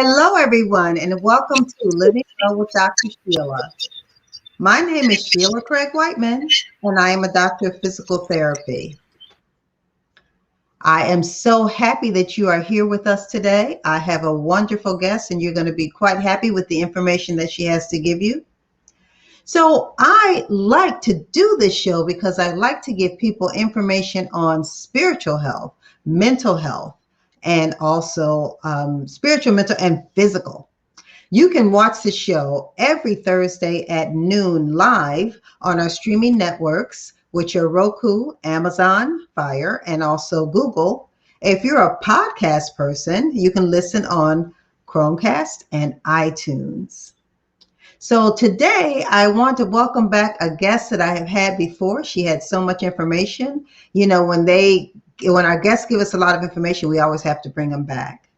Hello, everyone, and welcome to Living Well with Dr. Sheila. My name is Sheila Craig Whiteman, and I am a doctor of physical therapy. I am so happy that you are here with us today. I have a wonderful guest, and you're going to be quite happy with the information that she has to give you. So, I like to do this show because I like to give people information on spiritual health, mental health, and also spiritual, mental, and physical. You can watch the show every Thursday at noon live on our streaming networks, which are Roku, Amazon, Fire, and also Google. If you're a podcast person, you can listen on Chromecast and iTunes. So today I want to welcome back a guest that I have had before. She had so much information. You know, when our guests give us a lot of information, we always have to bring them back.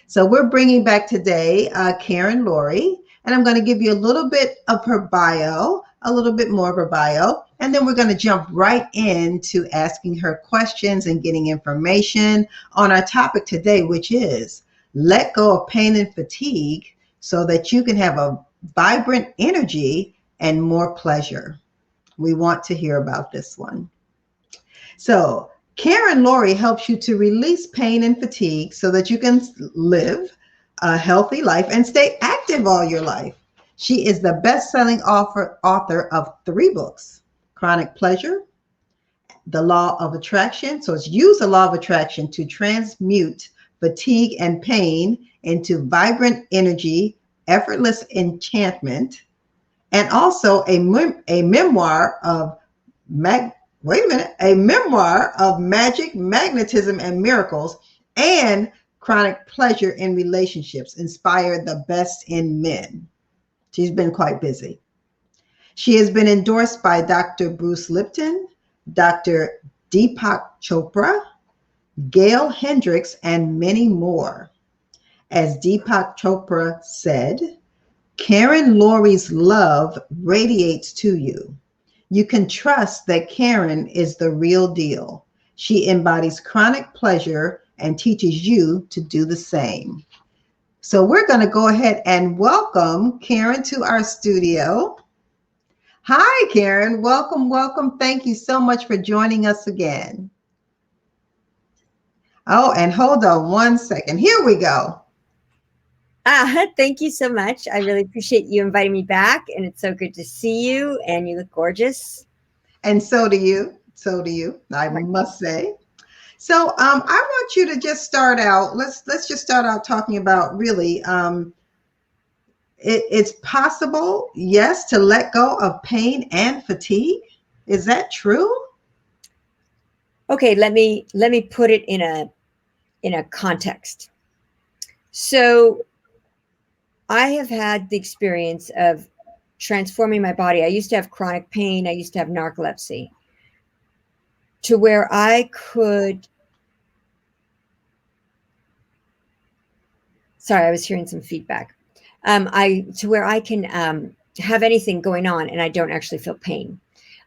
So we're bringing back today Karen Lorre, and I'm going to give you a little bit of her bio, a little bit more of her bio, and then we're going to jump right into asking her questions and getting information on our topic today, which is let go of pain and fatigue so that you can have a vibrant energy and more pleasure. We want to hear about this one. So Karen Lorre helps you to release pain and fatigue so that you can live a healthy life and stay active all your life. She is the best-selling author of 3 books, Chronic Pleasure, The Law of Attraction. So it's use the law of attraction to transmute fatigue and pain into vibrant energy, effortless enchantment, and also a memoir of a memoir of magic, magnetism, and miracles, and chronic pleasure in relationships, inspired the best in men. She's been quite busy. She has been endorsed by Dr. Bruce Lipton, Dr. Deepak Chopra, Gail Hendricks, and many more. As Deepak Chopra said, Karen Lorre's love radiates to you. You can trust that Karen is the real deal. She embodies chronic pleasure and teaches you to do the same. So we're going to go ahead and welcome Karen to our studio. Hi, Karen. Welcome, welcome. Thank you so much for joining us again. Oh, and hold on one second. Here we go. Thank you so much. I really appreciate you inviting me back, and it's so good to see you, and you look gorgeous. And so do you. So do you, I must say. So I want you to just start out. Let's just start out talking about really it's possible, yes, to let go of pain and fatigue. Is that true? Okay, let me put it in a context. So I have had the experience of transforming my body. I used to have chronic pain. I used to have narcolepsy, to where I could, sorry, I was hearing some feedback. To where I can have anything going on and I don't actually feel pain.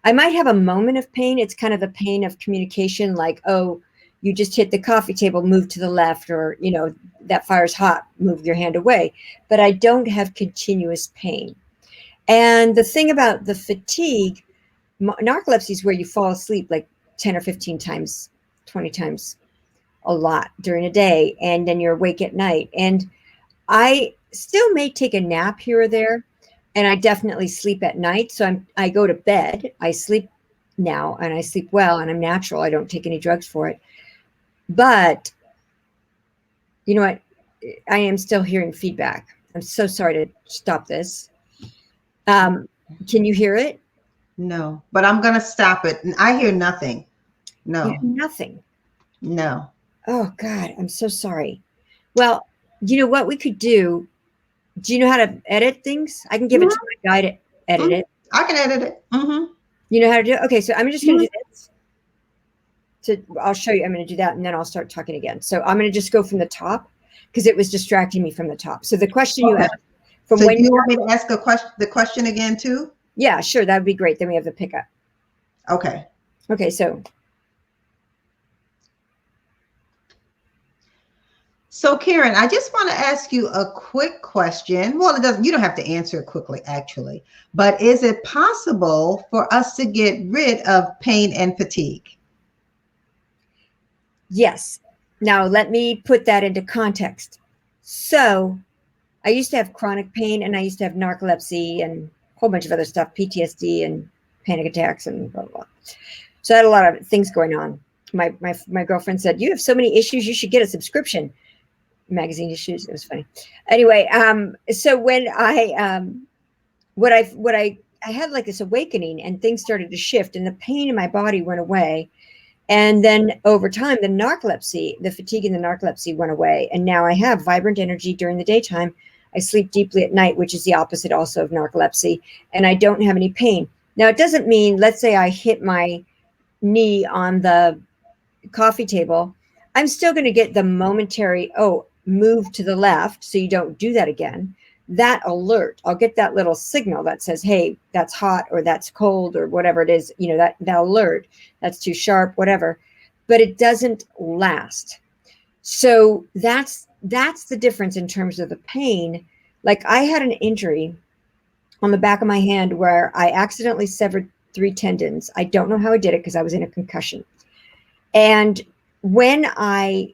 I might have a moment of pain. It's kind of the pain of communication, like, oh, you just hit the coffee table, move to the left, or, you know, that fire's hot, move your hand away. But I don't have continuous pain. And the thing about the fatigue, narcolepsy is where you fall asleep like 10 or 15 times, 20 times a lot during a day. And then you're awake at night. And I still may take a nap here or there. And I definitely sleep at night. So I go to bed, I sleep now, and I sleep well, and I'm natural. I don't take any drugs for it. But you know what? I am still hearing feedback. I'm so sorry to stop this. Can you hear it? No, but I'm going to stop it. I hear nothing. No. You hear nothing. No. Oh God, I'm so sorry. Well, you know what we could do? Do you know how to edit things? I can give it to my guy to edit it. I can edit it. You know how to do it? Okay, so I'm just going to do this. I'll show you. I'm going to do that, and then I'll start talking again. So I'm going to just go from the top because it was distracting me from the top. So the question you asked from so when you want me to ask the question again too? Yeah, sure. That would be great. Then we have the pickup. Okay. Okay. So, Karen, I just want to ask you a quick question. Well, it doesn't, you don't have to answer it quickly, actually, but is it possible for us to get rid of pain and fatigue? Yes. Now, let me put that into context. So, I used to have chronic pain and I used to have narcolepsy and a whole bunch of other stuff, PTSD and panic attacks and blah, blah, blah. So, I had a lot of things going on. My girlfriend said, "You have so many issues, you should get a subscription." Magazine issues. It was funny. Anyway, so when I had like this awakening and things started to shift and the pain in my body went away. And then over time, the fatigue and the narcolepsy went away. And now I have vibrant energy during the daytime. I sleep deeply at night, which is the opposite also of narcolepsy. And I don't have any pain. Now, it doesn't mean, let's say I hit my knee on the coffee table, I'm still going to get the momentary, oh, move to the left so you don't do that again. That alert, I'll get that little signal that says, hey, that's hot or that's cold or whatever it is, that alert, that's too sharp, whatever, but it doesn't last. So that's the difference in terms of the pain. Like I had an injury on the back of my hand where I accidentally severed 3 tendons. I don't know how I did it because I was in a concussion. And when I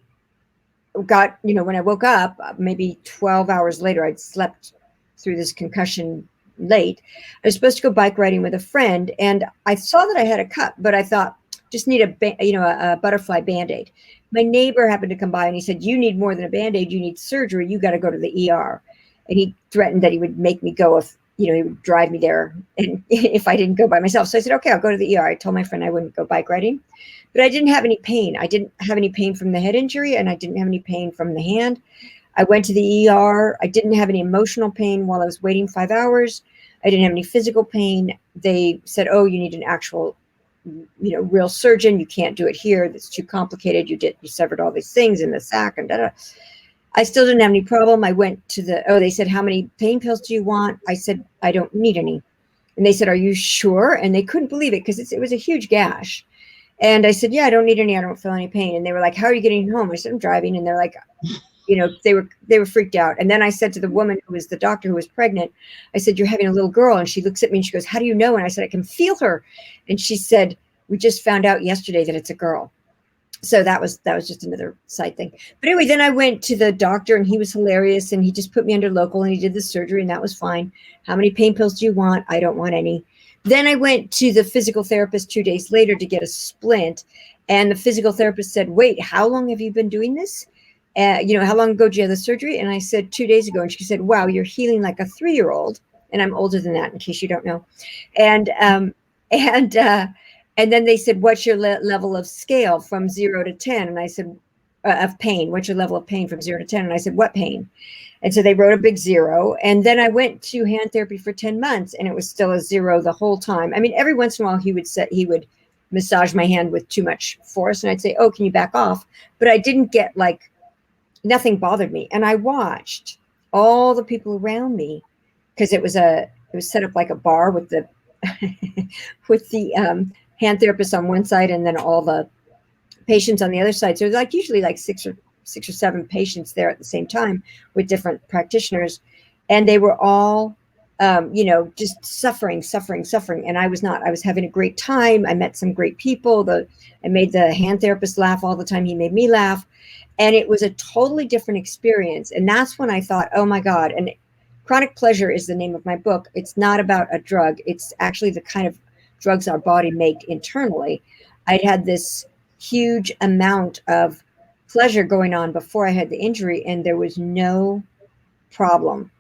when I woke up, maybe 12 hours later, I'd slept through this concussion late. I was supposed to go bike riding with a friend, and I saw that I had a cut, but I thought, just need a butterfly Band-Aid. My neighbor happened to come by and he said, "You need more than a Band-Aid, you need surgery, you got to go to the ER." And he threatened that he would make me go if, he would drive me there and if I didn't go by myself. So I said, okay, I'll go to the ER. I told my friend I wouldn't go bike riding. But I didn't have any pain. I didn't have any pain from the head injury, and I didn't have any pain from the hand. I went to the ER. I didn't have any emotional pain while I was waiting 5 hours. I didn't have any physical pain. They said, oh, you need an actual, real surgeon. You can't do it here. That's too complicated. You severed all these things in the sac and da-da. I still didn't have any problem. I went to they said, how many pain pills do you want? I said, I don't need any. And they said, are you sure? And they couldn't believe it because it was a huge gash. And I said, yeah, I don't need any. I don't feel any pain. And they were like, how are you getting home? I said, I'm driving. And they're like, they were freaked out. And then I said to the woman who was the doctor who was pregnant, I said, you're having a little girl. And she looks at me and she goes, how do you know? And I said, I can feel her. And she said, we just found out yesterday that it's a girl. So that was just another side thing. But anyway, then I went to the doctor and he was hilarious. And he just put me under local and he did the surgery and that was fine. How many pain pills do you want? I don't want any. Then I went to the physical therapist 2 days later to get a splint. And the physical therapist said, wait, how long have you been doing this? How long ago did you have the surgery? And I said 2 days ago. And she said, wow, you're healing like a 3-year-old. And I'm older than that, in case you don't know. And then they said, what's your level of scale from 0 to 10? And I said, of pain. What's your level of pain from 0 to 10? And I said, what pain? And so they wrote a big 0. And then I went to hand therapy for 10 months and it was still a 0 the whole time. I mean, every once in a while he would massage my hand with too much force. And I'd say, oh, can you back off? But I didn't get nothing bothered me. And I watched all the people around me because it was set up like a bar with the, with the hand therapist on one side and then all the patients on the other side. So it was usually 6 or 7 patients there at the same time with different practitioners. And they were all, just suffering. And I was not. I was having a great time. I met some great people. I made the hand therapist laugh all the time. He made me laugh. And it was a totally different experience. And that's when I thought, oh, my God. And Chronic Pleasure is the name of my book. It's not about a drug. It's actually the kind of drugs our body make internally. I'd had this huge amount of pleasure going on before I had the injury, and there was no problem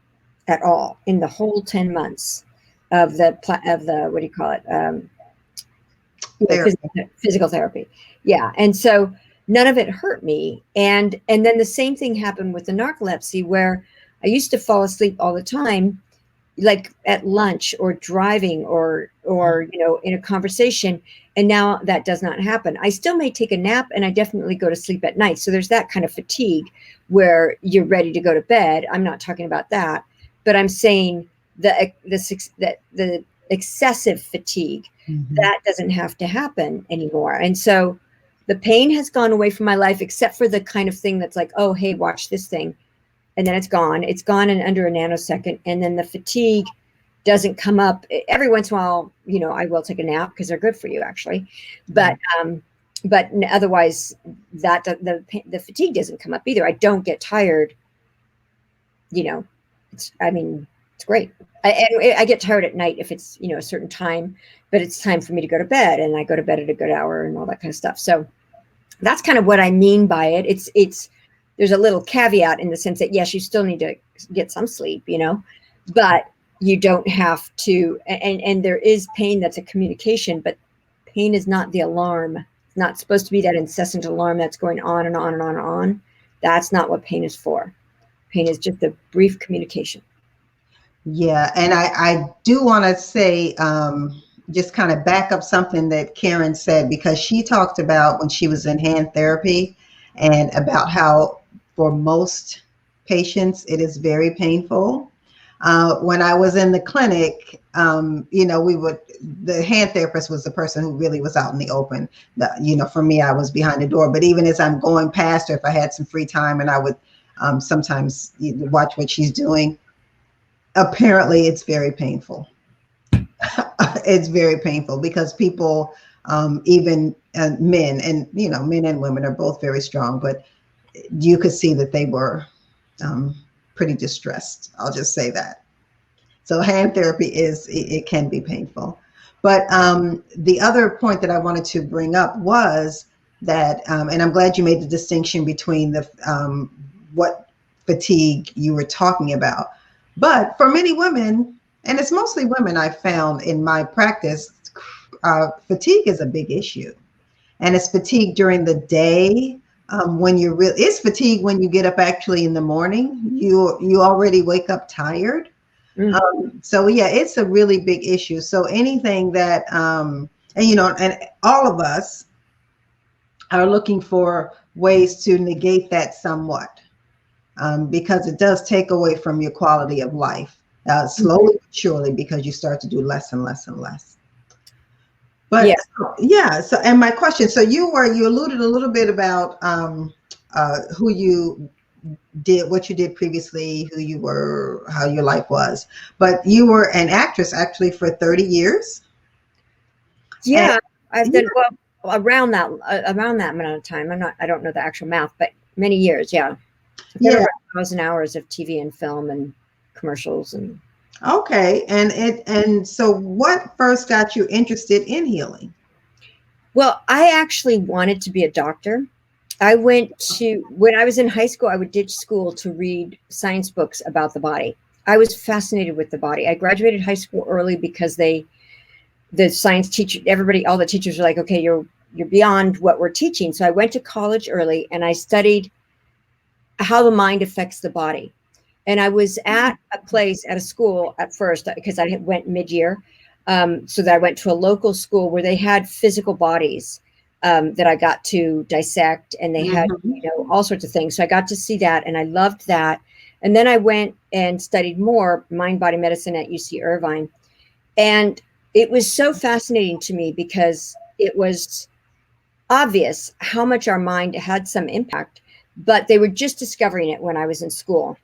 at all in the whole 10 months of the what do you call it? Physical therapy. Yeah. And so none of it hurt me. And then the same thing happened with the narcolepsy, where I used to fall asleep all the time, like at lunch or driving or in a conversation. And now that does not happen. I still may take a nap and I definitely go to sleep at night. So there's that kind of fatigue where you're ready to go to bed. I'm not talking about that, but I'm saying the excessive fatigue, that doesn't have to happen anymore. And so The pain has gone away from my life, except for the kind of thing that's like, oh, hey, watch this thing. And then it's gone. It's gone in under a nanosecond. And then the fatigue doesn't come up. Every once in a while, I will take a nap because they're good for you, actually. But otherwise, that the fatigue doesn't come up either. I don't get tired. It's great. I get tired at night if it's a certain time, but it's time for me to go to bed, and I go to bed at a good hour and all that kind of stuff. So that's kind of what I mean by it. It's there's a little caveat in the sense that yes, you still need to get some sleep, but you don't have to. And there is pain that's a communication, but pain is not the alarm. It's not supposed to be that incessant alarm that's going on and on and on and on. That's not what pain is for. Pain is just a brief communication. Yeah, and I do want to say, just kind of back up something that Karen said, because she talked about when she was in hand therapy and about how for most patients it is very painful. When I was in the clinic, the hand therapist was the person who really was out in the open. For me, I was behind the door, but even as I'm going past her, if I had some free time, and I would sometimes watch what she's doing, apparently it's very painful. It's very painful because people, even men, and men and women are both very strong, but you could see that they were pretty distressed. I'll just say that. So hand therapy it can be painful. But the other point that I wanted to bring up was that, and I'm glad you made the distinction between the what fatigue you were talking about. But for many women, and it's mostly women I found in my practice, fatigue is a big issue. And it's fatigue during the day. It's fatigue when you get up actually in the morning. You already wake up tired. So yeah, it's a really big issue. So anything that, and all of us are looking for ways to negate that somewhat. Because it does take away from your quality of life, slowly but surely, because you start to do less and less and less. But yeah. So, and my question, so you alluded a little bit about who you did, what you did previously, who you were, how your life was, but you were an actress actually for 30 years. Yeah, I've done around that amount of time. I don't know the actual math, but many years. Yeah. Yeah, 1,000 hours of TV and film and commercials and. Okay, and so what first got you interested in healing? Well, I actually wanted to be a doctor. When I was in high school, I would ditch school to read science books about the body. I was fascinated with the body. I graduated high school early because the science teacher, all the teachers were like, okay, you're beyond what we're teaching. So I went to college early and I studied how the mind affects the body. And I was at a school at first because I went mid-year. So that I went to a local school where they had physical bodies that I got to dissect, and they had, all sorts of things. So I got to see that and I loved that. And then I went and studied more mind-body medicine at UC Irvine. And it was so fascinating to me because it was obvious how much our mind had some impact, but they were just discovering it when I was in school.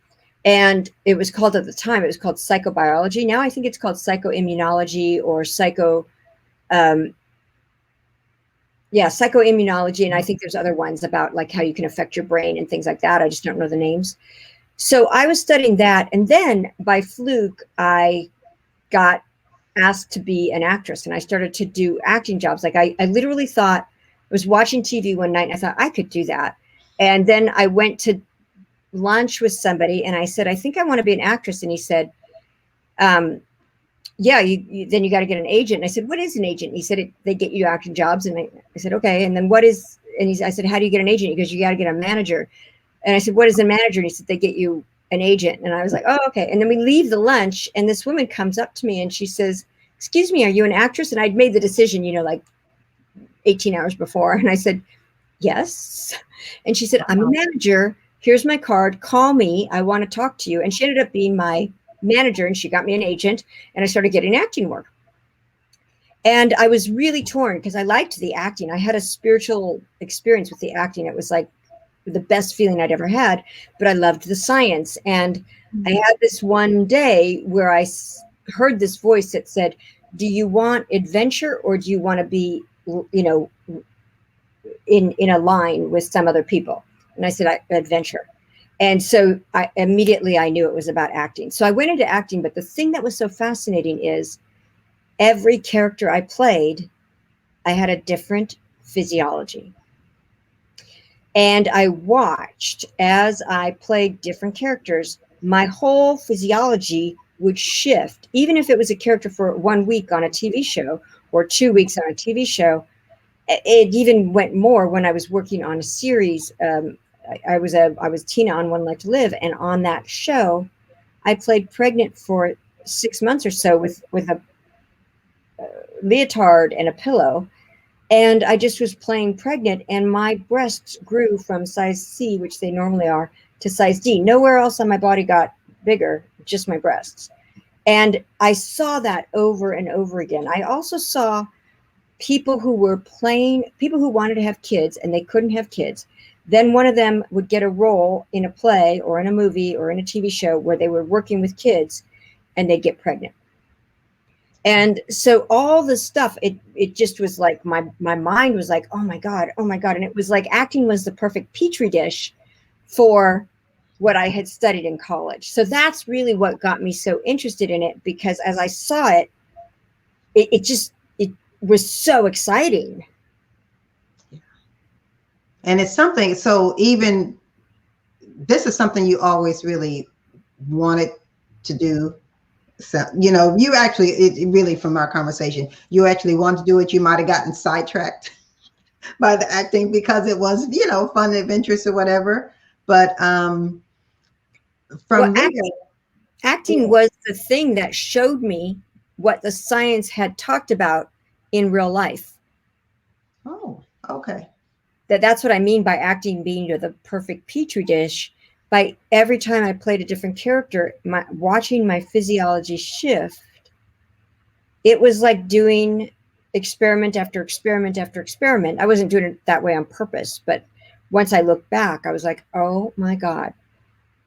And it was called, at the time, it was called psychobiology. Now I think it's called psychoimmunology or psychoimmunology. And I think there's other ones about like how you can affect your brain and things like that. I just don't know the names. So I was studying that. And then by fluke, I got asked to be an actress and I started to do acting jobs. Like I literally thought, I was watching TV one night and I thought I could do that. And then I went to lunch with somebody and I said, I think I want to be an actress. And he said, then you got to get an agent. And I said, what is an agent? And he said, they get you acting jobs. And I said, okay. And then I said, how do you get an agent? He goes, you got to get a manager. And I said, what is a manager? And he said, they get you an agent. And I was like, oh, okay. And then we leave the lunch and this woman comes up to me and she says, excuse me, are you an actress? And I'd made the decision, like 18 hours before. And I said, yes. And she said, I'm a manager. Here's my card. Call me. I want to talk to you. And she ended up being my manager and she got me an agent and I started getting acting work. And I was really torn because I liked the acting. I had a spiritual experience with the acting. It was like the best feeling I'd ever had, but I loved the science. And I had this one day where heard this voice that said, do you want adventure, or do you want to be, in a line with some other people? And I said, adventure. And so I knew it was about acting. So I went into acting, but the thing that was so fascinating is every character I played, I had a different physiology. And I watched as I played different characters, my whole physiology would shift. Even if it was a character for 1 week on a TV show or 2 weeks on a TV show, it even went more when I was working on a series. I was Tina on One Life to Live, and on that show, I played pregnant for 6 months or so with a leotard and a pillow, and I just was playing pregnant, and my breasts grew from size C, which they normally are, to size D. Nowhere else on my body got bigger, just my breasts. And I saw that over and over again. I also saw people who wanted to have kids and they couldn't have kids. Then one of them would get a role in a play or in a movie or in a TV show where they were working with kids, and they'd get pregnant. And so all this stuff, it just was like my mind was like, oh my God. And it was like acting was the perfect petri dish for what I had studied in college. So that's really what got me so interested in it, because as I saw it, it was so exciting. And it's something, so even this is something you always really wanted to do. So, you actually, it really, from our conversation, you actually wanted to do it. You might have gotten sidetracked by the acting because it was, fun, adventurous or whatever. But from there, acting was the thing that showed me what the science had talked about in real life. Oh, okay. That's what I mean by acting being the perfect petri dish. By every time I played a different character, watching my physiology shift, it was like doing experiment after experiment after experiment. I wasn't doing it that way on purpose, but once I look back, I was like, oh my God,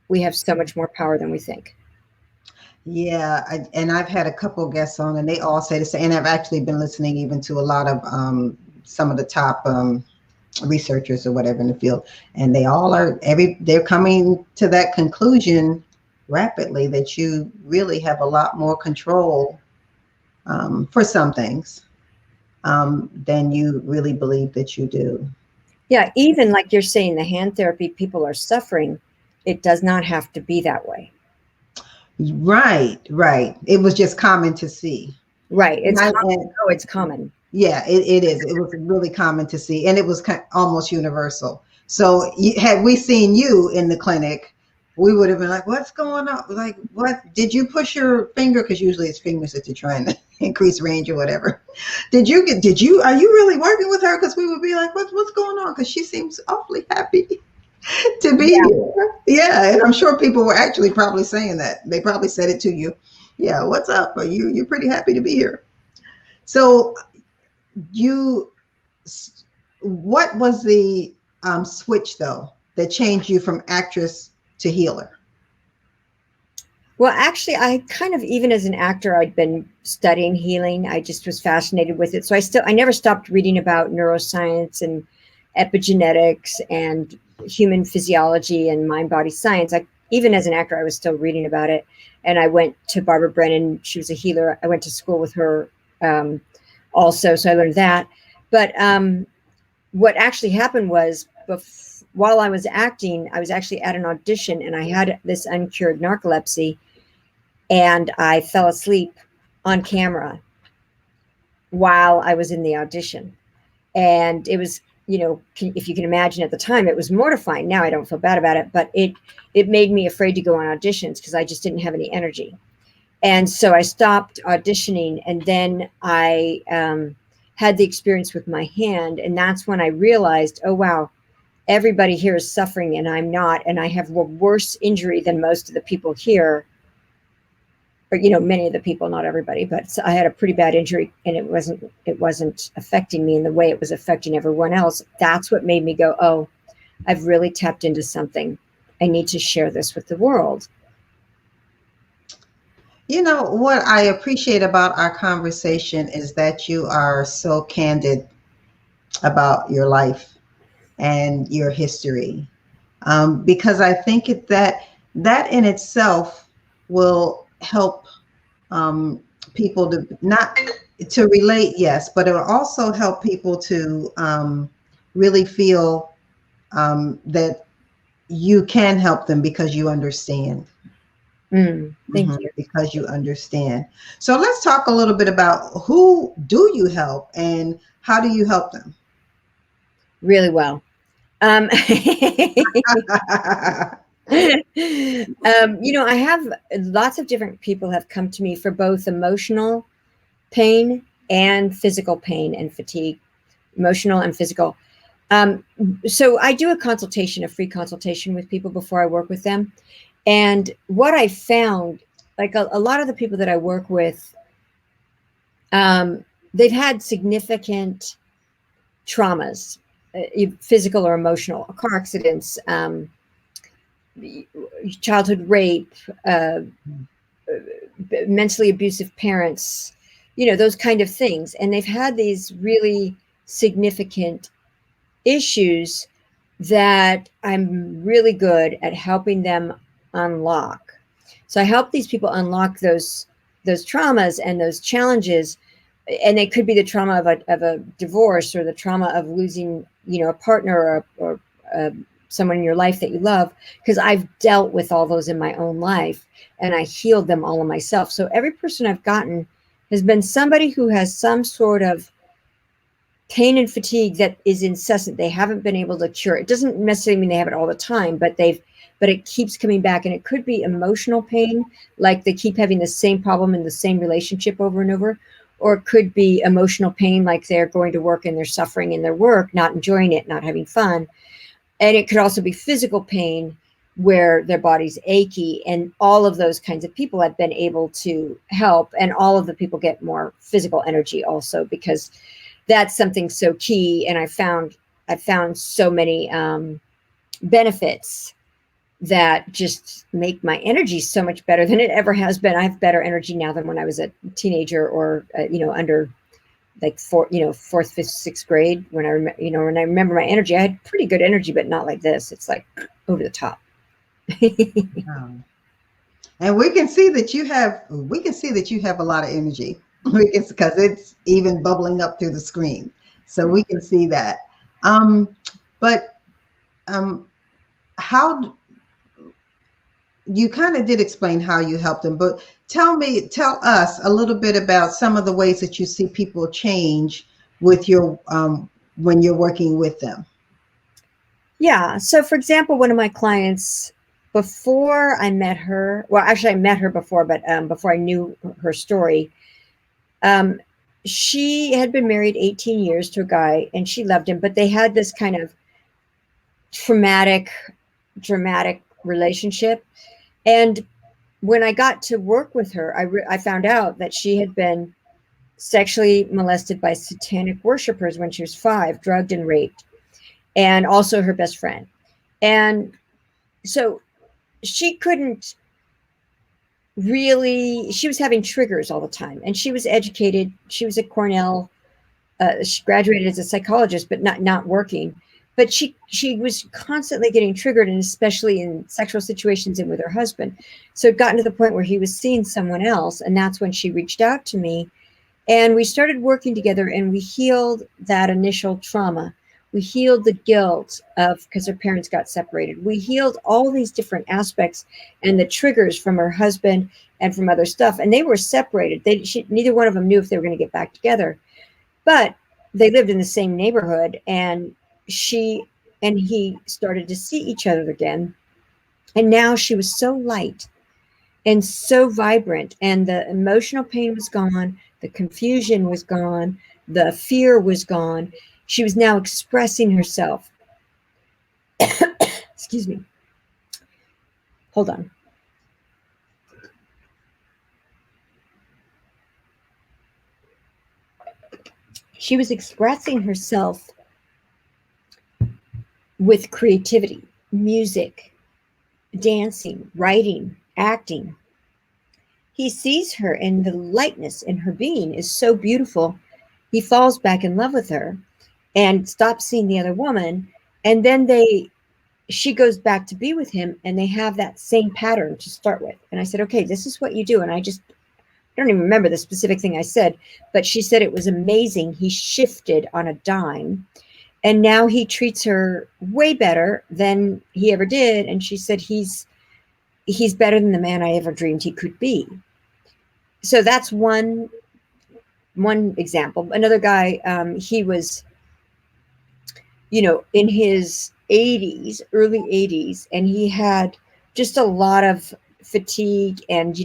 we have so much more power than we think. Yeah, and I've had a couple of guests on, and they all say the same. And I've actually been listening even to a lot of some of the top researchers or whatever in the field, and they all they're coming to that conclusion rapidly, that you really have a lot more control for some things than you really believe that you do. Yeah, even like you're saying, the hand therapy, people are suffering. It does not have to be that way. Right. It was just common to see. Right. It's common. Yeah, it is. It was really common to see, and it was almost universal. So had we seen you in the clinic, we would have been like, what's going on? Like, what? Did you push your finger? Because usually it's fingers that you're trying to increase range or whatever. Are you really working with her? Because we would be like, what's going on? Because she seems awfully happy to be here. Yeah, and I'm sure people were actually probably saying that. They probably said it to you. Yeah, what's up? You're pretty happy to be here. So what was the switch though that changed you from actress to healer? Well, actually, I kind of, even as an actor, I'd been studying healing. I just was fascinated with it. So I never stopped reading about neuroscience and epigenetics and human physiology and mind-body science. Even as an actor, I was still reading about it. And I went to Barbara Brennan. She was a healer. I went to school with her also, so I learned that. But what actually happened was, while I was acting, I was actually at an audition, and I had this uncured narcolepsy, and I fell asleep on camera while I was in the audition. And it was, if you can imagine, at the time, it was mortifying. Now I don't feel bad about it, but it made me afraid to go on auditions because I just didn't have any energy. And so I stopped auditioning, and then I had the experience with my hand. And that's when I realized, oh, wow, everybody here is suffering and I'm not. And I have a worse injury than most of the people here. or, you know, many of the people, not everybody, but I had a pretty bad injury, and it wasn't affecting me in the way it was affecting everyone else. That's what made me go, oh, I've really tapped into something. I need to share this with the world. You know, what I appreciate about our conversation is that you are so candid about your life and your history, because I think that in itself will help, um, people to not to relate, yes, but it will also help people to, really feel, that you can help them because you understand. Thank you. Because you understand. So let's talk a little bit about who do you help and how do you help them? Really well. Um, you know, I have lots of different people have come to me for both emotional pain and physical pain and fatigue, emotional and physical. Um, so I do a consultation, a free consultation with people before I work with them. And what I found, like a lot of the people that I work with, um, they've had significant traumas, physical or emotional, car accidents, childhood rape, mentally abusive parents, you know, those kind of things. And they've had these really significant issues that I'm really good at helping them unlock. So I help these people unlock those traumas and those challenges, and it could be the trauma of a divorce, or the trauma of losing, you know, a partner, or someone in your life that you love, because I've dealt with all those in my own life, and I healed them all of myself. So every person I've gotten has been somebody who has some sort of pain and fatigue that is incessant. They haven't been able to cure. It doesn't necessarily mean they have it all the time, but it keeps coming back. And it could be emotional pain, like they keep having the same problem in the same relationship over and over. Or it could be emotional pain, like they're going to work and they're suffering in their work, not enjoying it, not having fun. And it could also be physical pain, where their body's achy. And all of those kinds of people I've been able to help. And all of the people get more physical energy also, because that's something so key. And I found so many benefits that just make my energy so much better than it ever has been. I have better energy now than when I was a teenager, or you know, under like fourth, fifth, sixth grade. When I remember my energy, I had pretty good energy, but not like this. It's like over the top. Um, and we can see that you have a lot of energy. Because it's even bubbling up through the screen. So we can see that. Um, but um, how you kind of did explain how you help them, but tell us a little bit about some of the ways that you see people change with your, when you're working with them. Yeah. So, for example, one of my clients, before I met her, well, actually, I met her before, but before I knew her story, um, she had been married 18 years to a guy, and she loved him, but they had this kind of traumatic, dramatic relationship. And when I got to work with her, I found out that she had been sexually molested by satanic worshipers when she was 5, drugged and raped, and also her best friend. And so she couldn't really, she was having triggers all the time. And she was educated. She was at Cornell. She graduated as a psychologist, but not working. But she was constantly getting triggered, and especially in sexual situations and with her husband. So it got to the point where he was seeing someone else. And that's when she reached out to me. And we started working together, and we healed that initial trauma. We healed the guilt of, because her parents got separated. We healed all these different aspects and the triggers from her husband and from other stuff. And they were separated. Neither one of them knew if they were going to get back together. But they lived in the same neighborhood, and she and he started to see each other again. And now she was so light and so vibrant, and the emotional pain was gone, the confusion was gone, the fear was gone. She was now expressing herself. Excuse me. Hold on. she was expressing herself with creativity, music, dancing, writing, acting. He sees her, and the lightness in her being is so beautiful. He falls back in love with her and stops seeing the other woman. And then she goes back to be with him, and they have that same pattern to start with. And I said, okay, this is what you do. And I don't even remember the specific thing I said, but she said it was amazing. He shifted on a dime, and now he treats her way better than he ever did. And she said he's better than the man I ever dreamed he could be. So that's one example. Another guy, he was, in his 80s, early 80s, and he had just a lot of fatigue and,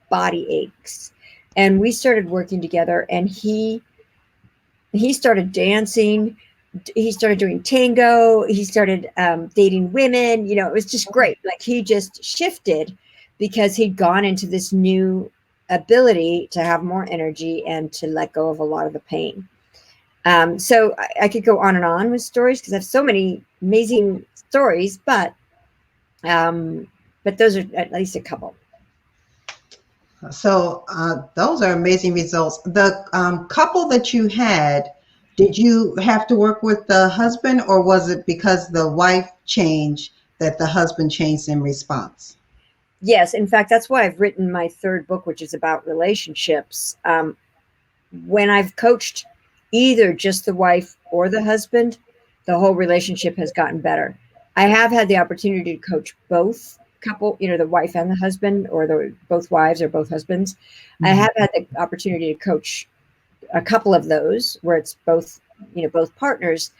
body aches. And we started working together, and he started dancing. He started doing tango. He started dating women. It was just great. Like, he just shifted because he'd gone into this new ability to have more energy and to let go of a lot of the pain. So I could go on and on with stories because I have so many amazing stories, but those are at least a couple. So those are amazing results. The couple that you had, did you have to work with the husband, or was it because the wife changed that the husband changed in response? Yes. In fact, that's why I've written my third book, which is about relationships. When I've coached either just the wife or the husband, the whole relationship has gotten better. I have had the opportunity to coach both couple, the wife and the husband, or both wives or both husbands. Mm-hmm. I have had the opportunity to coach a couple of those where it's both, both partners,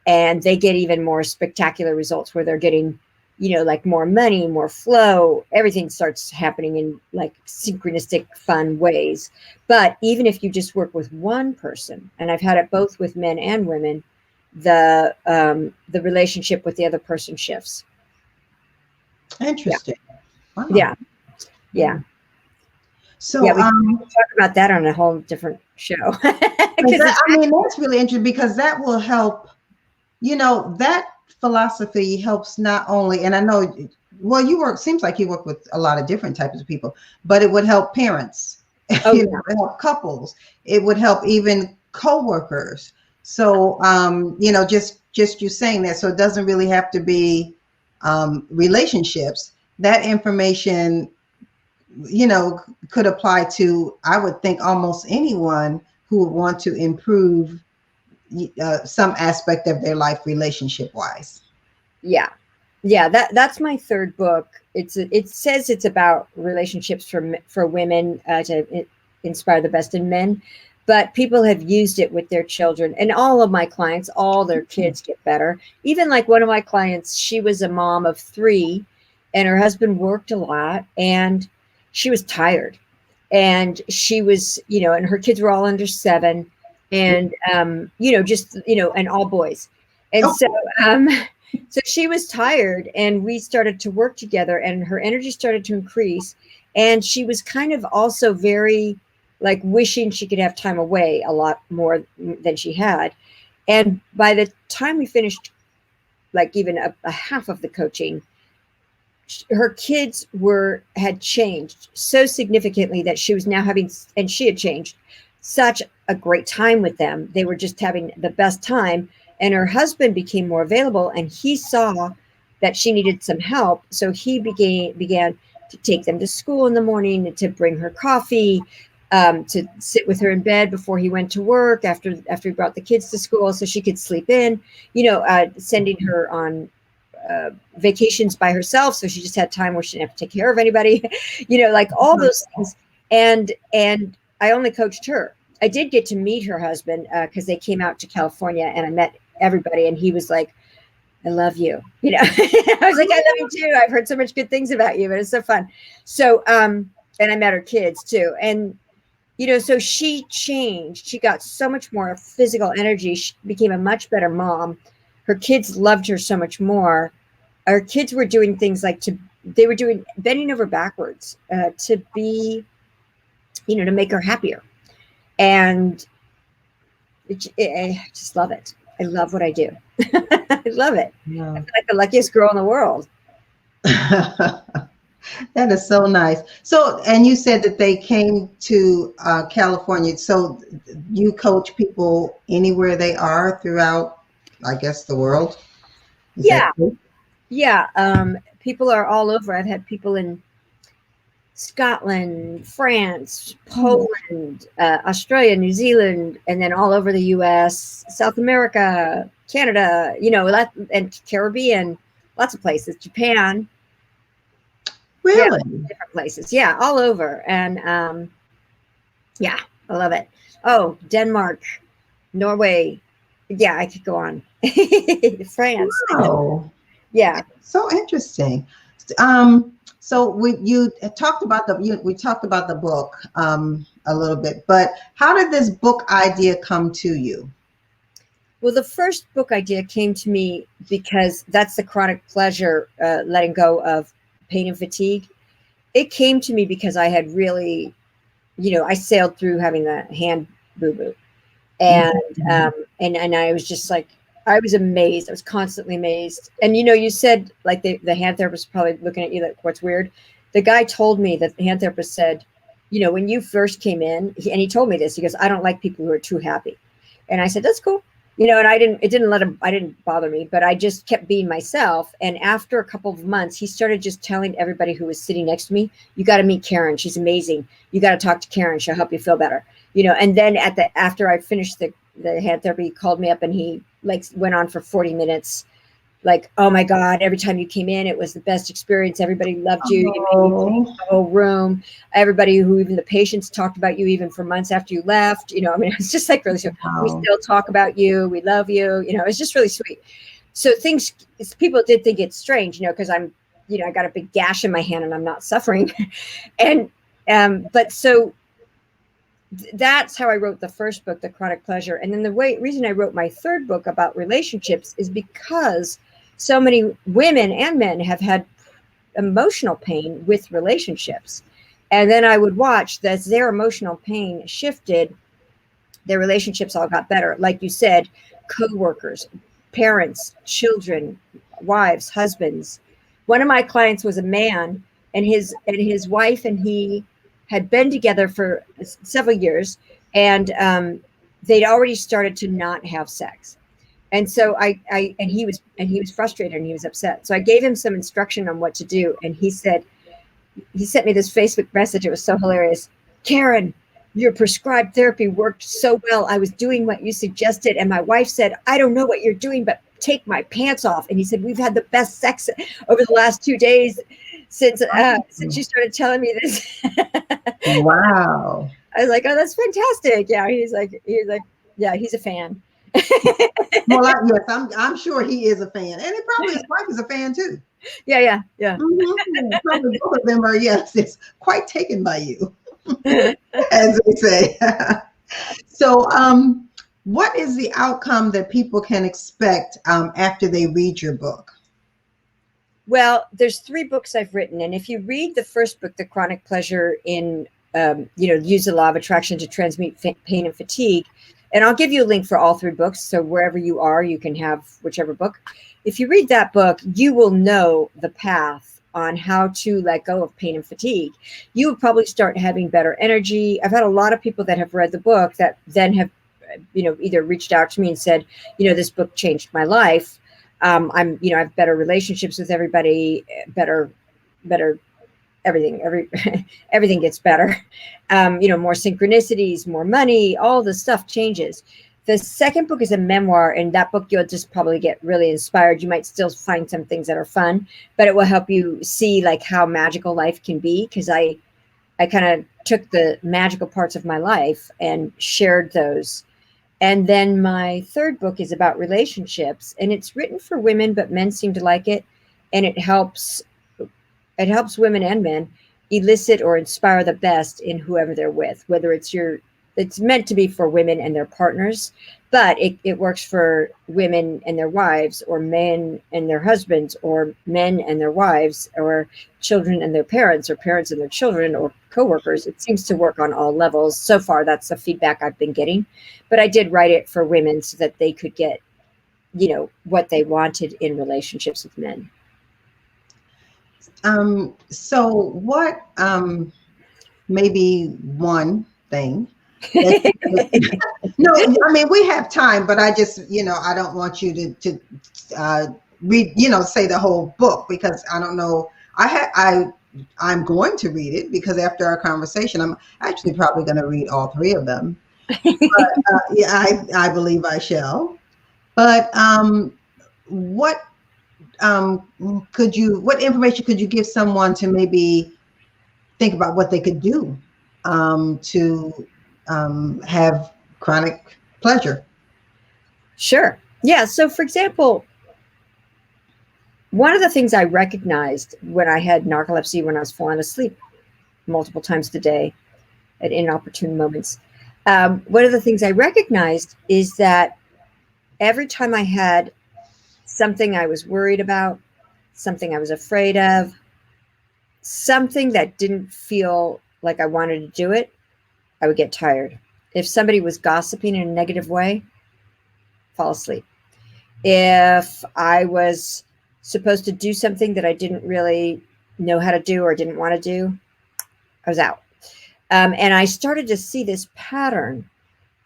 and they get even more spectacular results where they're getting, like more money, more flow. Everything starts happening in like synchronistic, fun ways. But even if you just work with one person, and I've had it both with men and women, the relationship with the other person shifts. Interesting. Wow. Yeah. Yeah. So yeah, we can talk about that on a whole different show. That's really interesting, because that will help, that philosophy helps not only, and I know, well, seems like you work with a lot of different types of people, but it would help parents, it would help couples, it would help even co-workers. So, just you saying that, so it doesn't really have to be relationships. That information, could apply to, I would think, almost anyone who would want to improve some aspect of their life relationship wise. Yeah. That's my third book. It says it's about relationships for women to inspire the best in men, but people have used it with their children, and all of my clients, all their kids get better. Even like one of my clients, she was a mom of 3, and her husband worked a lot, and she was tired, and she was, and her kids were all under 7, and and all boys. And so she was tired, and we started to work together, and her energy started to increase. And she was kind of also very like wishing she could have time away a lot more than she had. And by the time we finished, like even a half of the coaching, her kids had changed so significantly that she was now having, and she had changed, such a great time with them. They were just having the best time. And her husband became more available, and he saw that she needed some help. So he began to take them to school in the morning, to bring her coffee, to sit with her in bed before he went to work, after he brought the kids to school so she could sleep in, sending her on vacations by herself, so she just had time where she didn't have to take care of anybody, like all those things. And I only coached her. I did get to meet her husband because they came out to California, and I met everybody, and he was like, I love you. I was like, I love you too. I've heard so much good things about you, but it's so fun. So, and I met her kids too. And, so she changed. She got so much more physical energy. She became a much better mom. Her kids loved her so much more. Our kids were doing things like they were doing bending over backwards to be, to make her happier. And I just love it. I love what I do. I love it. I Yeah. feel like the luckiest girl in the world. That is so nice. So, and you said that they came to California. So, you coach people anywhere they are throughout, I guess, the world. Is that Yeah, true? yeah. People are all over. I've had people in Scotland, France, Oh, Poland, Australia, New Zealand, and then all over the U.S., South America, Canada, and Caribbean, lots of places, Japan, yeah, really? different places, yeah, all over, and yeah, I love it. Oh, Denmark, Norway, yeah, I could go on. France, Wow. yeah. So interesting. So you talked about we talked about the book a little bit, but how did this book idea come to you? Well, the first book idea came to me because that's the chronic pleasure, letting go of pain and fatigue. It came to me because I had really, I sailed through having the hand boo boo, and Mhm. um, and I was just like, I was amazed. I was constantly amazed. And you said like the hand therapist probably looking at you like, what's weird? The guy told me that the hand therapist said, when you first came in, and he told me this. He goes, I don't like people who are too happy, and I said, that's cool. And it didn't let him, I didn't bother me, but I just kept being myself. And after a couple of months, he started just telling everybody who was sitting next to me, you got to meet Karen. She's amazing. You got to talk to Karen. She'll help you feel better. And then after I finished the hand therapy, he called me up and he like went on for 40 minutes. Like, oh my God, every time you came in, it was the best experience. Everybody loved you. You made me change Oh, the whole room. Everybody who, even the patients, talked about you even for months after you left. I mean, it's just like really sweet. We wow. still talk about you. We love you. It's just really sweet. So people did think it's strange, because I got a big gash in my hand and I'm not suffering. And, but so that's how I wrote the first book, The Chronic Pleasure. And then the reason I wrote my third book about relationships is because so many women and men have had emotional pain with relationships. And then I would watch as their emotional pain shifted, their relationships all got better. Like you said, coworkers, parents, children, wives, husbands. One of my clients was a man, and his wife and he had been together for several years, and they'd already started to not have sex. And so he was frustrated and he was upset. So I gave him some instruction on what to do, and he sent me this Facebook message. It was so hilarious. Karen, your prescribed therapy worked so well. I was doing what you suggested, and my wife said, I don't know what you're doing, but take my pants off. And he said, we've had the best sex over the last 2 days since you started telling me this. Wow. I was like, oh, that's fantastic. Yeah. He's like, yeah, he's a fan. Well, yes, I'm sure he is a fan, and it probably his wife is a fan too. Yeah, yeah, yeah. Yeah, probably both of them are, yes, it's quite taken by you, as they say. So, what is the outcome that people can expect after they read your book? Well, there's 3 books I've written, and if you read the first book, The Chronic Pleasure in, use the law of attraction to transmute pain and fatigue, and I'll give you a link for all 3 books, so wherever you are, you can have whichever book. If you read that book, you will know the path on how to let go of pain and fatigue. You will probably start having better energy. I've had a lot of people that have read the book that then have, either reached out to me and said, this book changed my life. I have better relationships with everybody, better everything. Everything gets better. More synchronicities, more money, all the stuff changes. The second book is a memoir, and that book you'll just probably get really inspired. You might still find some things that are fun, but it will help you see like how magical life can be. Because I kind of took the magical parts of my life and shared those. And then my third book is about relationships, and it's written for women, but men seem to like it. And it helps women and men elicit or inspire the best in whoever they're with, whether it's your it's meant to be for women and their partners, but it works for women and their wives, or men and their husbands, or men and their wives, or children and their parents, or parents and their children, or coworkers. It seems to work on all levels. So far, that's the feedback I've been getting. But I did write it for women so that they could get, what they wanted in relationships with men. So what, maybe one thing that no, I mean, we have time, but I just, I don't want you to read, say the whole book, because I don't know. I'm going to read it, because after our conversation, I'm actually probably going to read all three of them. But, yeah, I believe I shall. But what what information could you give someone to maybe think about what they could do to have chronic pleasure? Sure. Yeah. So, for example, one of the things I recognized when I had narcolepsy, when I was falling asleep multiple times a day at inopportune moments, one of the things I recognized is that every time I had something I was worried about, something I was afraid of, something that didn't feel like I wanted to do it, I would get tired. If somebody was gossiping in a negative way, fall asleep. If I was supposed to do something that I didn't really know how to do or didn't want to do, I was out. And I started to see this pattern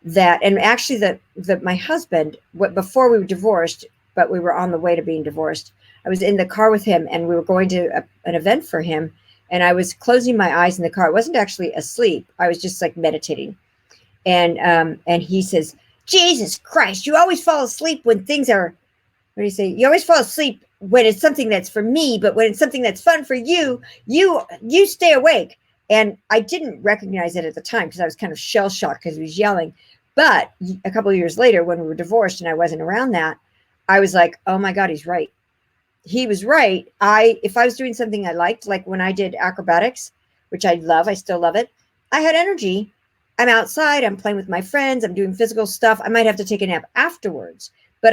that, and actually my husband, before we were divorced, but we were on the way to being divorced, I was in the car with him, and we were going to an event for him. And I was closing my eyes in the car. I wasn't actually asleep. I was just like meditating. And he says, "Jesus Christ, you always fall asleep when things are," what do you say? "You always fall asleep when it's something that's for me, but when it's something that's fun for you, you stay awake." And I didn't recognize it at the time, because I was kind of shell shocked because he was yelling. But a couple of years later, when we were divorced and I wasn't around that, I was like, oh my God, he's right. He was right. If I was doing something I liked, like when I did acrobatics, which I love, I still love it, I had energy. I'm outside, I'm playing with my friends, I'm doing physical stuff. I might have to take a nap afterwards, but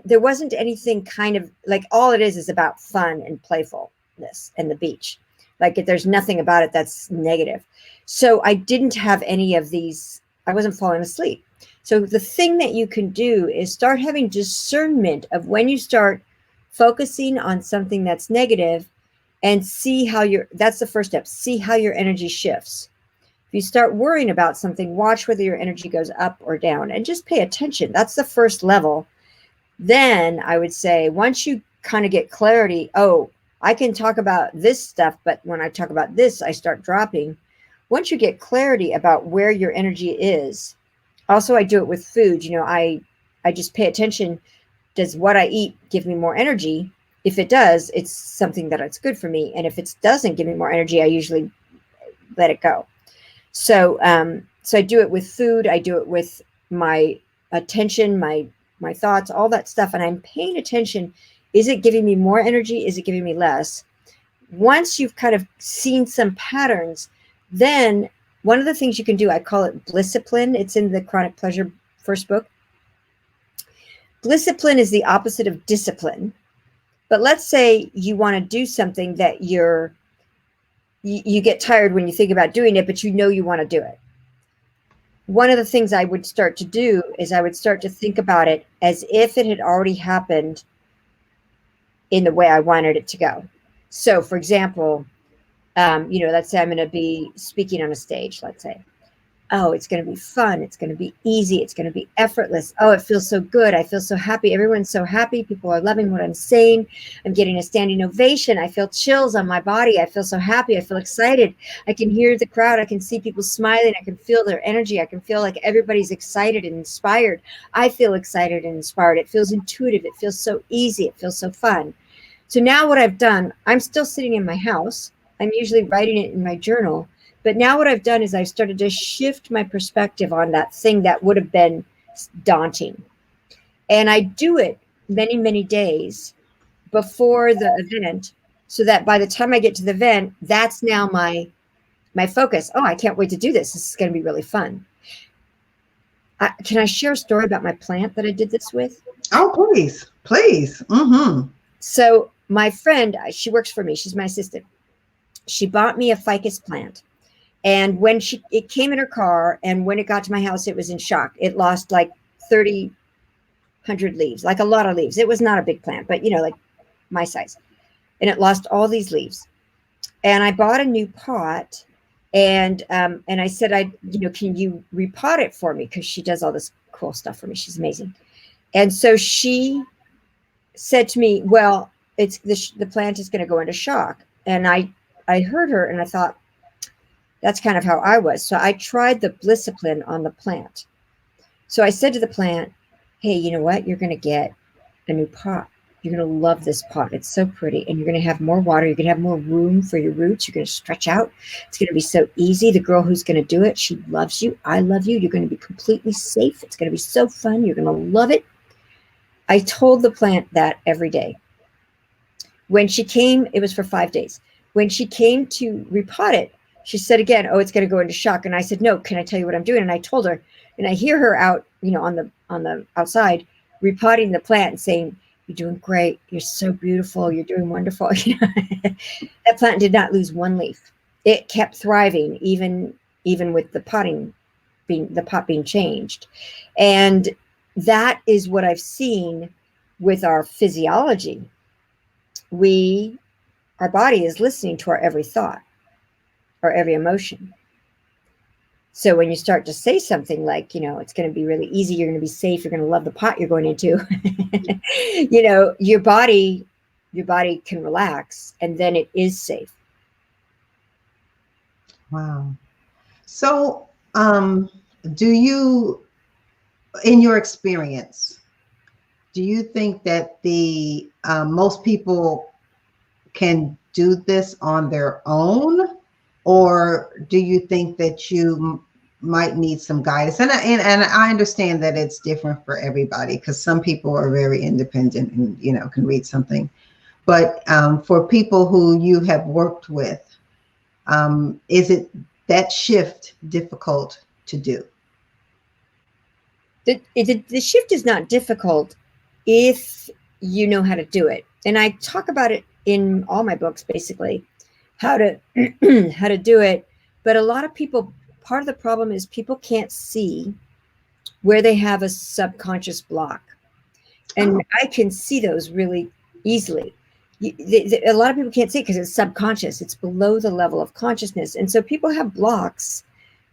there wasn't anything kind of like, all it is about fun and playfulness and the beach. Like, there's nothing about it that's negative. So I didn't have any of these. I wasn't falling asleep. So the thing that you can do is start having discernment of when you start focusing on something that's negative, and see how that's the first step. See how your energy shifts. If you start worrying about something, watch whether your energy goes up or down, and just pay attention. That's the first level. Then I would say, once you kind of get clarity, oh, I can talk about this stuff, but when I talk about this, I start dropping. Once you get clarity about where your energy is, also I do it with food. I just pay attention. Does what I eat give me more energy? If it does, it's something that it's good for me. And if it doesn't give me more energy, I usually let it go. So I do it with food. I do it with my attention, my thoughts, all that stuff. And I'm paying attention. Is it giving me more energy? Is it giving me less? Once you've kind of seen some patterns, then one of the things you can do, I call it Blisscipline. It's in the Chronic Pleasure first book. Blisscipline is the opposite of discipline. But let's say you want to do something that you get tired when you think about doing it, but you want to do it. One of the things I would start to do is I would start to think about it as if it had already happened in the way I wanted it to go. So, for example, let's say I'm going to be speaking on a stage, let's say. Oh, it's going to be fun. It's going to be easy. It's going to be effortless. Oh, it feels so good. I feel so happy. Everyone's so happy. People are loving what I'm saying. I'm getting a standing ovation. I feel chills on my body. I feel so happy. I feel excited. I can hear the crowd. I can see people smiling. I can feel their energy. I can feel like everybody's excited and inspired. I feel excited and inspired. It feels intuitive. It feels so easy. It feels so fun. So now what I've done, I'm still sitting in my house. I'm usually writing it in my journal. But now what I've done is I've started to shift my perspective on that thing that would have been daunting. And I do it many, many days before the event, so that by the time I get to the event, that's now my focus. Oh, I can't wait to do this. This is going to be really fun. Can I share a story about my plant that I did this with? Oh, please, please. Mm-hmm. So my friend, she works for me. She's my assistant. She bought me a ficus plant. And when it came in her car, and when it got to my house, it was in shock. It lost like 3,000 leaves, like a lot of leaves. It was not a big plant, but like my size. And it lost all these leaves. And I bought a new pot, and I said, can you repot it for me? Because she does all this cool stuff for me. She's amazing. And so she said to me, well, it's the plant is going to go into shock. And I heard her, and I thought, that's kind of how I was. So I tried the Blissipline on the plant. So I said to the plant, hey, you know what? You're going to get a new pot. You're going to love this pot. It's so pretty. And you're going to have more water. You're going to have more room for your roots. You're going to stretch out. It's going to be so easy. The girl who's going to do it, she loves you. I love you. You're going to be completely safe. It's going to be so fun. You're going to love it. I told the plant that every day. When she came, it was for 5 days. When she came to repot it, she said again, oh, it's going to go into shock. And I said, no, can I tell you what I'm doing? And I told her, and I hear her out, on the outside, repotting the plant and saying, you're doing great. You're so beautiful. You're doing wonderful. That plant did not lose one leaf. It kept thriving, even with the pot being changed. And that is what I've seen with our physiology. Our body is listening to our every thought or every emotion. So when you start to say something like, it's going to be really easy, you're going to be safe, you're going to love the pot you're going into, your body can relax, and then it is safe. Wow. So, do you, in your experience, do you think that the most people can do this on their own, or do you think that you might need some guidance? And I understand that it's different for everybody, because some people are very independent and can read something. But for people who you have worked with, is it that shift difficult to do? The shift is not difficult if you know how to do it. And I talk about it in all my books, basically, how to do it. But a lot of people, part of the problem is people can't see where they have a subconscious block. And I can see those really easily. A lot of people can't see it because it's subconscious. It's below the level of consciousness. And so people have blocks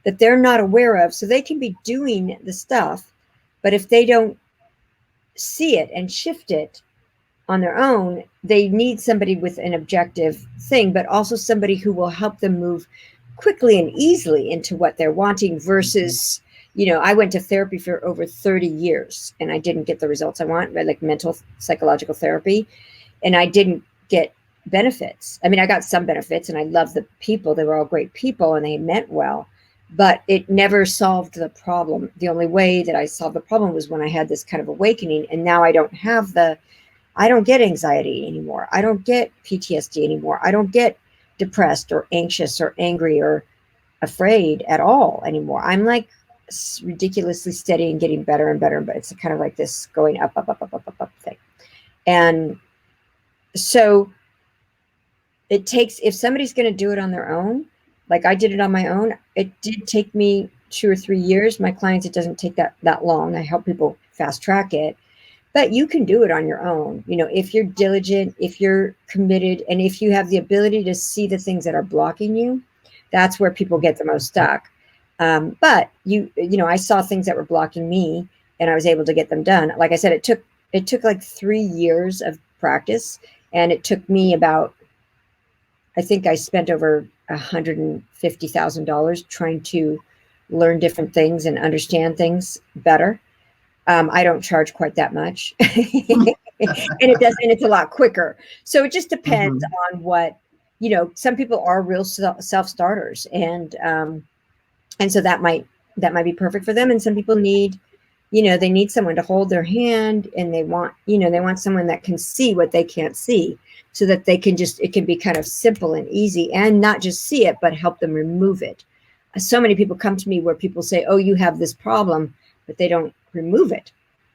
that they're not aware of. So they can be doing the stuff, but if they don't see it and shift it on their own, they need somebody with an objective thing, but also somebody who will help them move quickly and easily into what they're wanting versus, I went to therapy for over 30 years and I didn't get the results I want, like mental psychological therapy, and I didn't get benefits. I mean, I got some benefits and I love the people. They were all great people and they meant well, but it never solved the problem. The only way that I solved the problem was when I had this kind of awakening, and now I don't get anxiety anymore. I don't get PTSD anymore. I don't get depressed or anxious or angry or afraid at all anymore. I'm like ridiculously steady and getting better and better, but it's kind of like this going up, up, up, up, up, up, up thing. And so it takes, if somebody's going to do it on their own, like I did it on my own, it did take me 2 or 3 years. My clients, it doesn't take that long. I help people fast track it. But you can do it on your own, if you're diligent, if you're committed, and if you have the ability to see the things that are blocking you. That's where people get the most stuck. But I saw things that were blocking me, and I was able to get them done. Like I said, it took like 3 years of practice, and it took me about, I think I spent over $150,000 trying to learn different things and understand things better. I don't charge quite that much, and it's a lot quicker. So it just depends on what, some people are real self-starters, and so that might be perfect for them. And some people need, they need someone to hold their hand, and they want someone that can see what they can't see, so that they can it can be kind of simple and easy, and not just see it, but help them remove it. So many people come to me where people say, oh, you have this problem, but they don't remove it.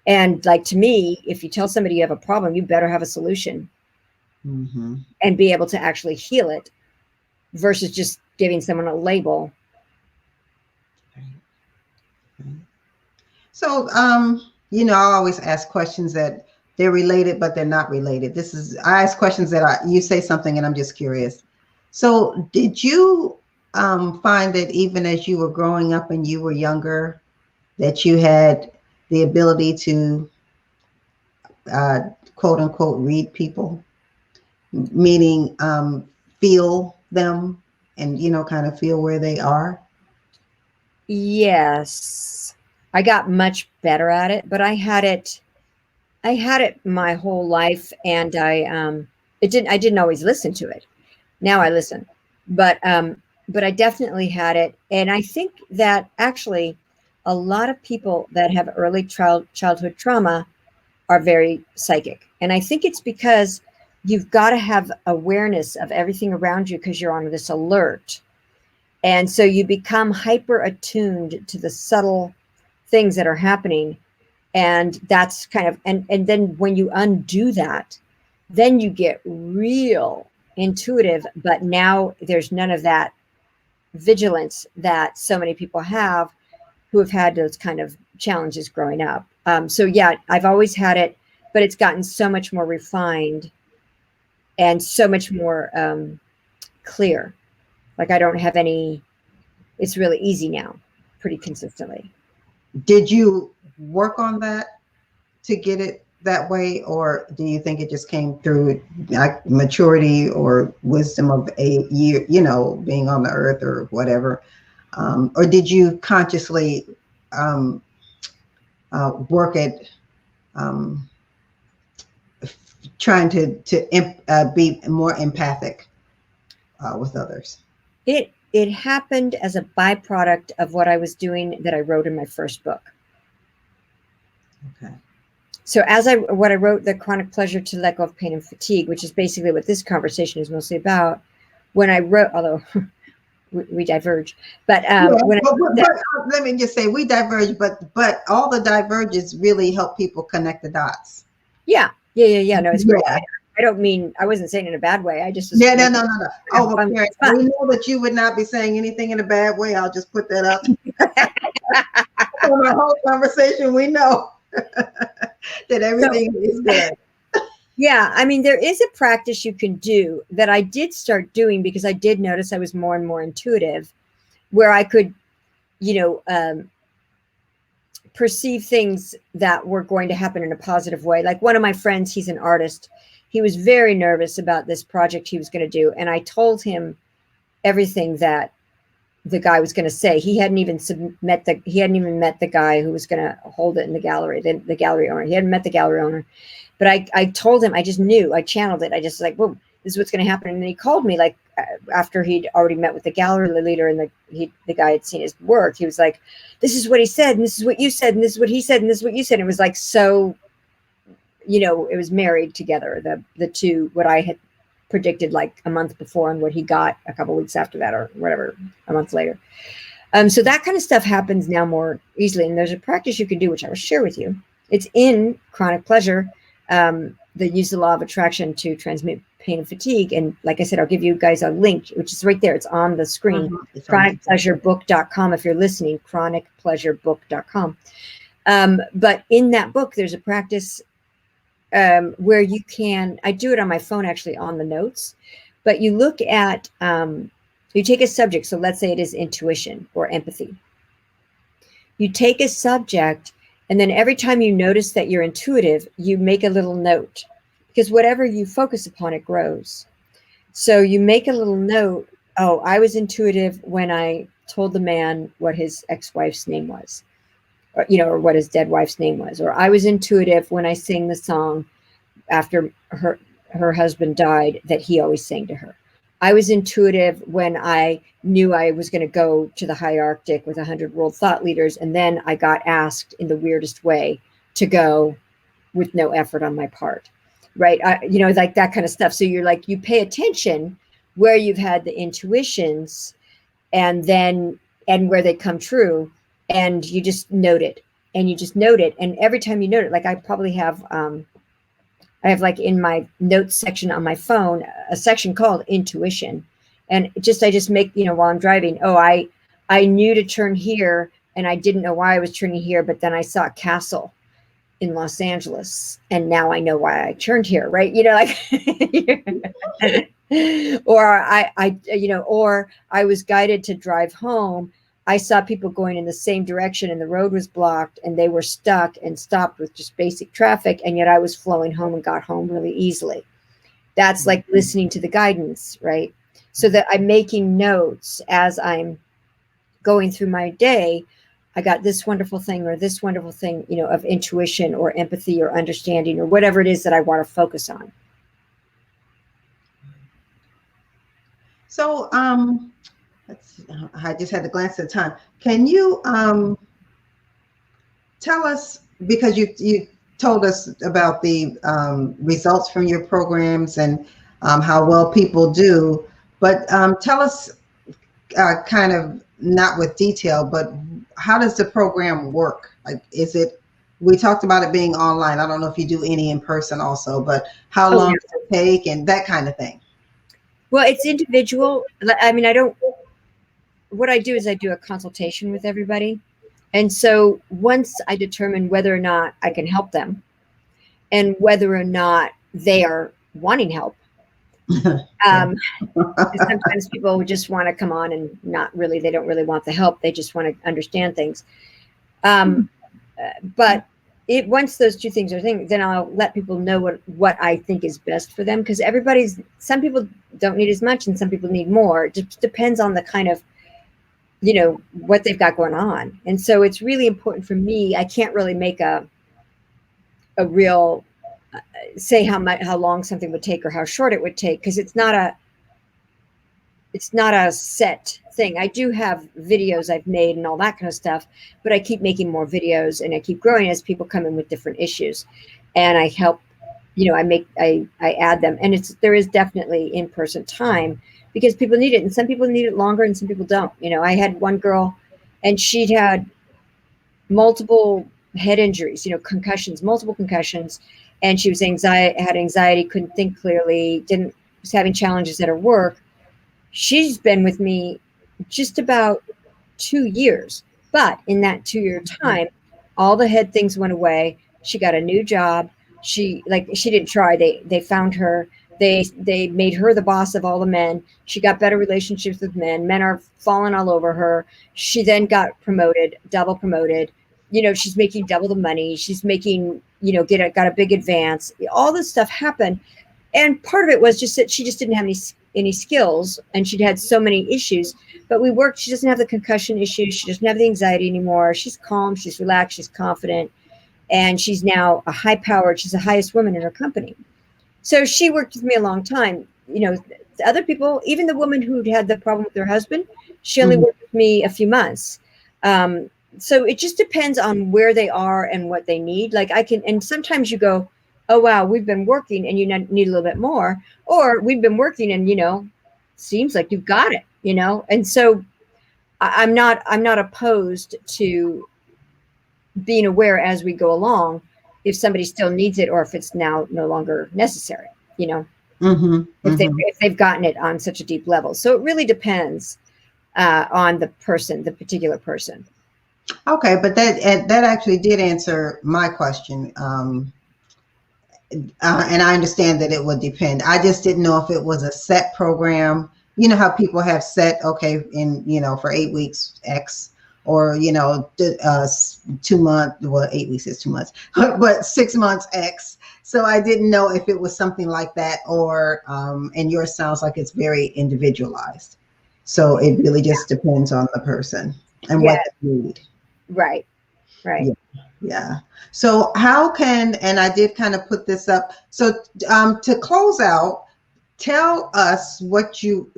And like, to me, if you tell somebody you have a problem, you better have a solution and be able to actually heal it versus just giving someone a label. So, I always ask questions that they're related, but they're not related. I ask questions that you say something and I'm just curious. So did you find that even as you were growing up and you were younger, that you had the ability to quote unquote read people, meaning feel them and, kind of feel where they are? Yes, I got much better at it, but I had it my whole life, and I didn't always listen to it. Now I listen, but I definitely had it. And I think that actually a lot of people that have early childhood trauma are very psychic. And I think it's because you've got to have awareness of everything around you because you're on this alert. And so you become hyper attuned to the subtle things that are happening. And that's kind of, and then when you undo that, then you get real intuitive. But now there's none of that vigilance that so many people have who have had those kind of challenges growing up. So yeah, I've always had it, but it's gotten so much more refined and so much more clear. Like, I don't have any, it's really easy now, pretty consistently. Did you work on that to get it that way, or do you think it just came through like maturity or wisdom of a year, being on the earth or whatever? Or did you consciously work at trying to be more empathic with others? It happened as a byproduct of what I was doing that I wrote in my first book. Okay. So what I wrote, The Chronic Pleasure to Let Go of Pain and Fatigue, which is basically what this conversation is mostly about. When I wrote, although we diverge, but let me just say we diverge, but all the divergence really help people connect the dots. Yeah. No, it's great. I don't mean, I wasn't saying in a bad way. I just no. Oh, well, we know that you would not be saying anything in a bad way. I'll just put that up. From our whole conversation, we know that everything is good. Yeah, I mean, there is a practice you can do that I did start doing because I did notice I was more and more intuitive, where I could, perceive things that were going to happen in a positive way. Like, one of my friends, he's an artist. He was very nervous about this project he was going to do. And I told him everything that the guy was going to say. He hadn't even met the guy who was going to hold it in the gallery, the gallery owner. He hadn't met the gallery owner. But I told him, I just knew, I channeled it. I just like, boom, this is what's going to happen. And then he called me like after he'd already met with the gallery leader and the guy had seen his work. He was like, this is what he said, and this is what you said, and this is what he said, and this is what you said. And it was like, so, it was married together, the two, what I had predicted like a month before and what he got a couple of weeks after that, or whatever, a month later. So that kind of stuff happens now more easily. And there's a practice you can do, which I will share with you. It's in Chronic Pleasure. They use the law of attraction to transmit pain and fatigue. And like I said, I'll give you guys a link, which is right there. It's on the screen, chronicpleasurebook.com. If you're listening, chronicpleasurebook.com. But in that book, there's a practice where you can, I do it on my phone, actually, on the notes, but you look at, you take a subject. So let's say it is intuition or empathy. You take a subject, and then every time you notice that you're intuitive, you make a little note, because whatever you focus upon, it grows. So you make a little note. Oh, I was intuitive when I told the man what his ex-wife's name was, or what his dead wife's name was. Or I was intuitive when I sang the song after her husband died that he always sang to her. I was intuitive when I knew I was going to go to the high Arctic with 100 world thought leaders. And then I got asked in the weirdest way to go with no effort on my part. Right. Like that kind of stuff. So you're like, you pay attention where you've had the intuitions and where they come true, and you just note it. and you just note it. And every time you note it, like I probably have, I have like in my notes section on my phone, a section called intuition. And I just make, while I'm driving, oh, I knew to turn here and I didn't know why I was turning here, but then I saw a castle in Los Angeles and now I know why I turned here. Right. Like, or I was guided to drive home. I saw people going in the same direction and the road was blocked and they were stuck and stopped with just basic traffic. And yet I was flowing home and got home really easily. That's like listening to the guidance, right? So that I'm making notes as I'm going through my day. I got this wonderful thing or this wonderful thing, of intuition or empathy or understanding or whatever it is that I want to focus on. So, let's see, I just had to glance at the time. Can you tell us, because you told us about the results from your programs and how well people do, but tell us kind of, not with detail, but how does the program work? Like, we talked about it being online. I don't know if you do any in person also, but how long does it take and that kind of thing? Well, it's individual. I mean, what I do is I do a consultation with everybody. And so once I determine whether or not I can help them and whether or not they are wanting help, sometimes people just want to come on and they don't really want the help. They just want to understand things. But once those two things are things, then I'll let people know what I think is best for them. Because some people don't need as much and some people need more. It just depends on the kind of, what they've got going on. And so it's really important for me. I can't really make a real say how long something would take or how short it would take, because it's not a set thing. I do have videos I've made and all that kind of stuff, but I keep making more videos and I keep growing as people come in with different issues, and I help. I add them, and there is definitely in-person time because people need it, and some people need it longer and some people don't. I had one girl and she'd had multiple head injuries, concussions, multiple concussions. And she was had anxiety, couldn't think clearly, was having challenges at her work. She's been with me just about 2 years. But in that 2-year time, all the head things went away. She got a new job. She didn't try. They found her. They made her the boss of all the men. She got better relationships with men. Men are falling all over her. She then got promoted, double promoted. She's making double the money. She's making, got a big advance. All this stuff happened. And part of it was just that she just didn't have any skills, and she'd had so many issues. But we worked. She doesn't have the concussion issues. She doesn't have the anxiety anymore. She's calm. She's relaxed. She's confident. And she's now she's the highest woman in her company. So she worked with me a long time. The other people, even the woman who'd had the problem with her husband, she only worked with me a few months. So it just depends on where they are and what they need. And sometimes you go, oh, wow, we've been working and you need a little bit more, or we've been working and, seems like you've got it, And so I'm not opposed to being aware as we go along, if somebody still needs it or if it's now no longer necessary, if they've gotten it on such a deep level. So it really depends on the particular person. Okay, but that actually did answer my question. And I understand that it would depend. I just didn't know if it was a set program. You know how people have set, okay, for 8 weeks, X, or, 2 months, well, 8 weeks is 2 months, but 6 months, X. So I didn't know if it was something like that, or, and yours sounds like it's very individualized. So it really just depends on the person and what they need. Right. Yeah. So and I did kind of put this up. So to close out, tell us what you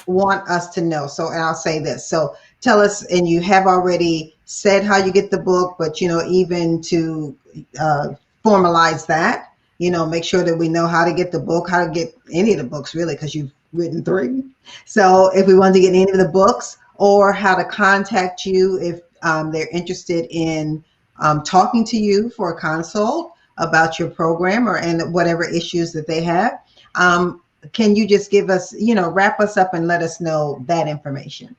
want us to know. So, and I'll say this. So tell us, and you have already said how you get the book, but, even to formalize that, make sure that we know how to get the book, how to get any of the books, really, because you've written 3. So if we want to get any of the books, or how to contact you if they're interested in talking to you for a consult about your program or and whatever issues that they have. Can you just give us, wrap us up and let us know that information?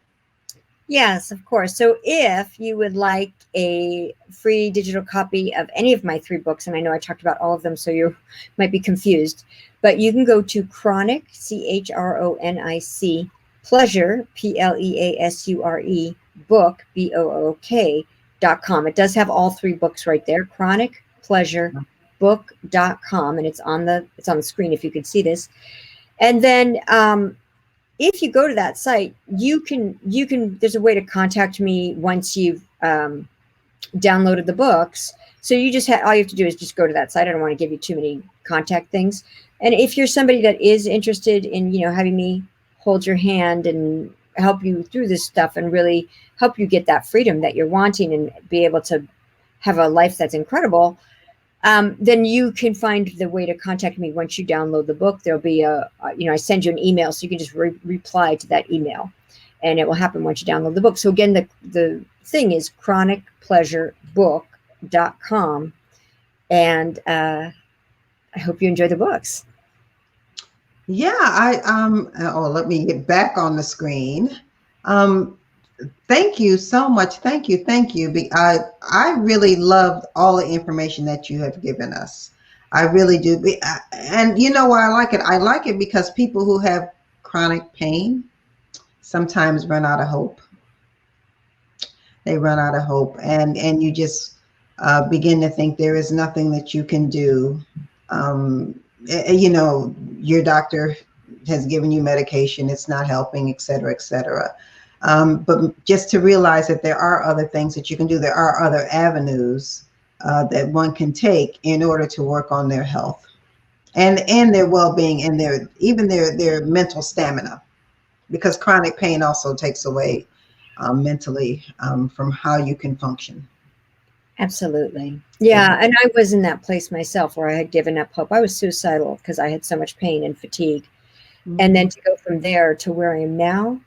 Yes, of course. So if you would like a free digital copy of any of my 3 books, and I know I talked about all of them, so you might be confused, but you can go to Chronic, CHRONIC, Pleasure, PLEASURE, book, BOOK.com. It does have all 3 books right there, Chronic, Pleasure, book.com, and it's on the screen if you could see this. And then if you go to that site, you can, there's a way to contact me once you've downloaded the books. So you just all you have to do is just go to that site. I don't want to give you too many contact things. And if you're somebody that is interested in, having me hold your hand and help you through this stuff and really help you get that freedom that you're wanting and be able to have a life that's incredible, then you can find the way to contact me once you download the book. There'll be I send you an email, so you can just reply to that email, and it will happen once you download the book. So again, the thing is chronicpleasurebook.com, and I hope you enjoy the books. Yeah, let me get back on the screen. Thank you so much. Thank you. I really loved all the information that you have given us. I really do. And you know why I like it? I like it because people who have chronic pain sometimes run out of hope. They run out of hope, and you just begin to think there is nothing that you can do. Your doctor has given you medication, it's not helping, et cetera, et cetera. But just to realize that there are other things that you can do, there are other avenues that one can take in order to work on their health and their well-being and their mental stamina, because chronic pain also takes away mentally from how you can function. Absolutely. Yeah. And I was in that place myself where I had given up hope. I was suicidal because I had so much pain and fatigue. Mm-hmm. And then to go from there to where I am now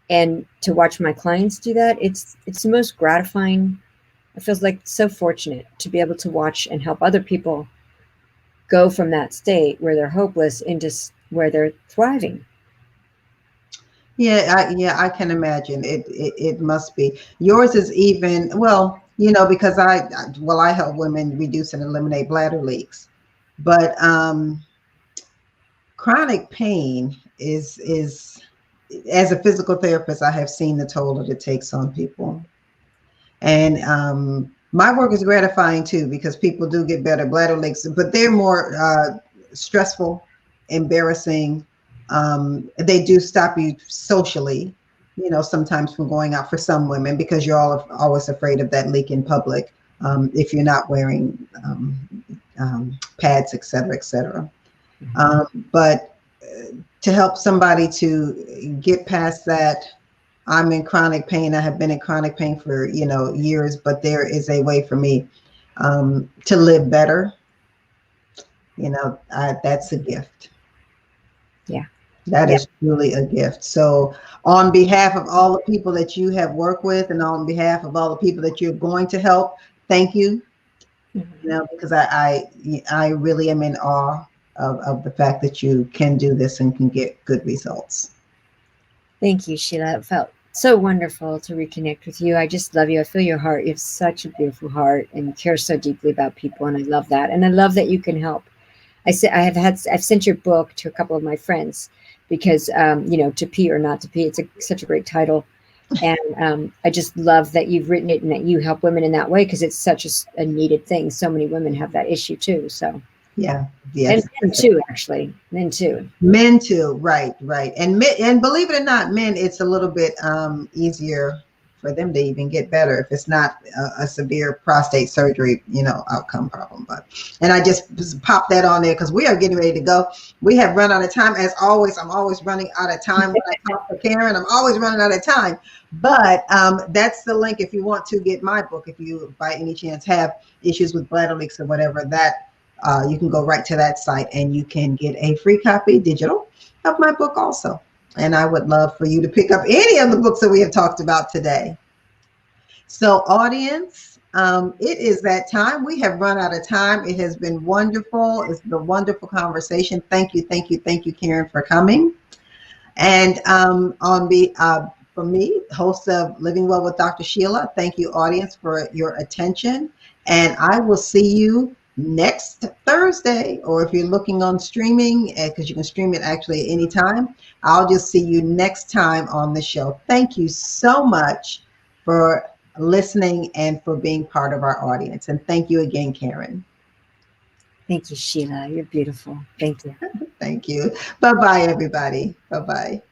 and to watch my clients do that, it's the most gratifying. I feel like so fortunate to be able to watch and help other people go from that state where they're hopeless into where they're thriving. Yeah, I can imagine. It must be. Yours is even, because I help women reduce and eliminate bladder leaks. But chronic pain is, as a physical therapist, I have seen the toll that it takes on people. And my work is gratifying too, because people do get better bladder leaks, but they're more stressful, embarrassing. They do stop you socially, sometimes from going out for some women, because you're always afraid of that leak in public if you're not wearing pads, et cetera, et cetera. But to help somebody to get past that, I'm in chronic pain. I have been in chronic pain for, years, but there is a way for me to live better. That's a gift. Yeah. That is truly a gift. So on behalf of all the people that you have worked with and on behalf of all the people that you're going to help, thank you. Mm-hmm. Because I really am in awe of the fact that you can do this and can get good results. Thank you, Sheila. It felt so wonderful to reconnect with you. I just love you. I feel your heart. You have such a beautiful heart and you care so deeply about people. And I love that. And I love that you can help. I've sent your book to a couple of my friends because, To Pee or Not to Pee, it's such a great title. And I just love that you've written it and that you help women in that way, because it's such a needed thing. So many women have that issue too. So yeah. And men too, actually. Men too. Right. And believe it or not, men, it's a little bit easier for them to even get better if it's not a severe prostate surgery, outcome problem. And I just popped that on there because we are getting ready to go. We have run out of time. As always, I'm always running out of time when I talk to Karen. I'm always running out of time. But that's the link if you want to get my book. If you, by any chance, have issues with bladder leaks or whatever, you can go right to that site and you can get a free copy digital of my book also. And I would love for you to pick up any of the books that we have talked about today. So audience, It is that time. We have run out of time. It has been wonderful. It's been a wonderful conversation. Thank you, thank you, thank you, Karen, for coming. And for me, host of Living Well with Dr. Sheila, thank you, audience, for your attention. And I will see you next Thursday, or if you're looking on streaming, because you can stream it actually anytime, I'll just see you next time on the show. Thank you so much for listening and for being part of our audience. And thank you again, Karen. Thank you, Sheila. You're beautiful. Thank you. Thank you. Bye-bye, everybody. Bye-bye.